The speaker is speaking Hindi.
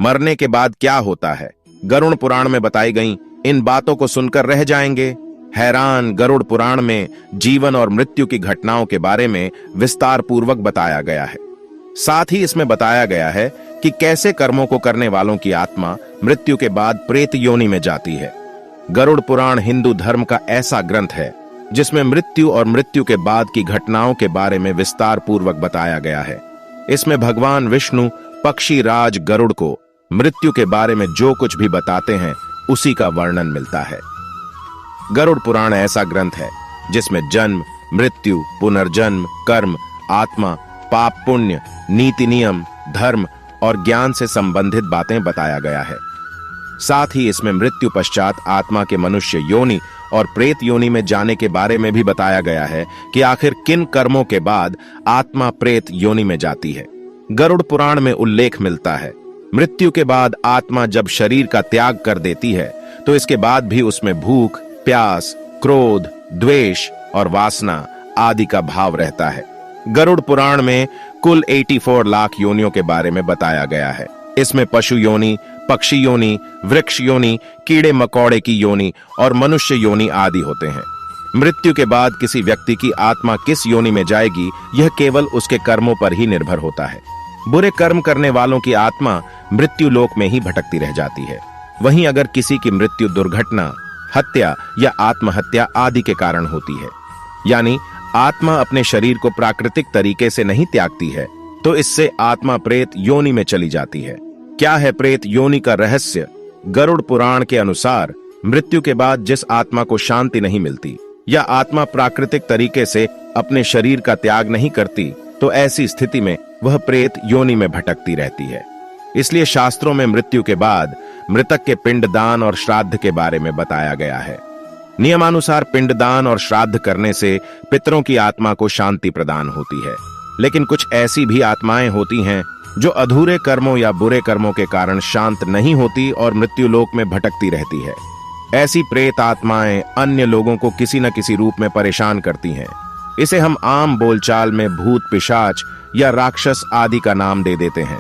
मरने के बाद क्या होता है? गरुड़ पुराण में बताई गई इन बातों को सुनकर रह जाएंगे हैरान। गरुड़ पुराण में जीवन और मृत्यु की घटनाओं के बारे में विस्तार पूर्वक बताया गया है। साथ ही इसमें बताया गया है कि कैसे कर्मों को करने वालों की आत्मा मृत्यु के बाद प्रेत योनि में जाती है। गरुड़ पुराण हिंदू धर्म का ऐसा ग्रंथ है जिसमें मृत्यु और मृत्यु के बाद की घटनाओं के बारे में विस्तार पूर्वक बताया गया है। इसमें भगवान विष्णु पक्षी राज गरुड़ को मृत्यु के बारे में जो कुछ भी बताते हैं उसी का वर्णन मिलता है। गरुड़ पुराण ऐसा ग्रंथ है जिसमें जन्म, मृत्यु, पुनर्जन्म, कर्म, आत्मा, पाप पुण्य, नीति नियम, धर्म और ज्ञान से संबंधित बातें बताया गया है। साथ ही इसमें मृत्यु पश्चात आत्मा के मनुष्य योनि और प्रेत योनि में जाने के बारे में भी बताया गया है कि आखिर किन कर्मों के बाद आत्मा प्रेत योनि में जाती है। गरुड़ पुराण में उल्लेख मिलता है मृत्यु के बाद आत्मा जब शरीर का त्याग कर देती है तो इसके बाद भी उसमें भूख, प्यास, क्रोध, द्वेष और वासना आदि का भाव रहता है। गरुड़ पुराण में कुल 84 लाख योनियों के बारे में बताया गया है। इसमें पशु योनि, पक्षी योनि, वृक्ष योनि, कीड़े मकोड़े की योनि और मनुष्य योनि आदि होते हैं। मृत्यु के बाद किसी व्यक्ति की आत्मा किस योनि में जाएगी यह केवल उसके कर्मों पर ही निर्भर होता है। बुरे कर्म करने वालों की आत्मा मृत्यु लोक में ही भटकती रह जाती है। वहीं अगर किसी की मृत्यु दुर्घटना, हत्या या आत्महत्या आदि के कारण होती है, यानी आत्मा अपने शरीर को प्राकृतिक तरीके से नहीं त्यागती है, तो इससे आत्मा प्रेत योनि में चली जाती है। क्या है प्रेत योनि का रहस्य? गरुड़ पुराण के अनुसार मृत्यु के बाद जिस आत्मा को शांति नहीं मिलती या आत्मा प्राकृतिक तरीके से अपने शरीर का त्याग नहीं करती, तो ऐसी स्थिति में वह प्रेत योनि में भटकती रहती है। इसलिए शास्त्रों में मृत्यु के बाद मृतक के पिंडदान और श्राद्ध के बारे में बताया गया है। नियमानुसार पिंडदान और श्राद्ध करने से पितरों की आत्मा को शांति प्रदान होती है, लेकिन कुछ ऐसी भी आत्माएं होती हैं जो अधूरे कर्मों या बुरे कर्मों के कारण शांत नहीं होती और मृत्युलोक में भटकती रहती है। ऐसी प्रेत आत्माएं अन्य लोगों को किसी न किसी रूप में परेशान करती हैं। इसे हम आम बोलचाल में भूत, पिशाच या राक्षस आदि का नाम दे देते हैं।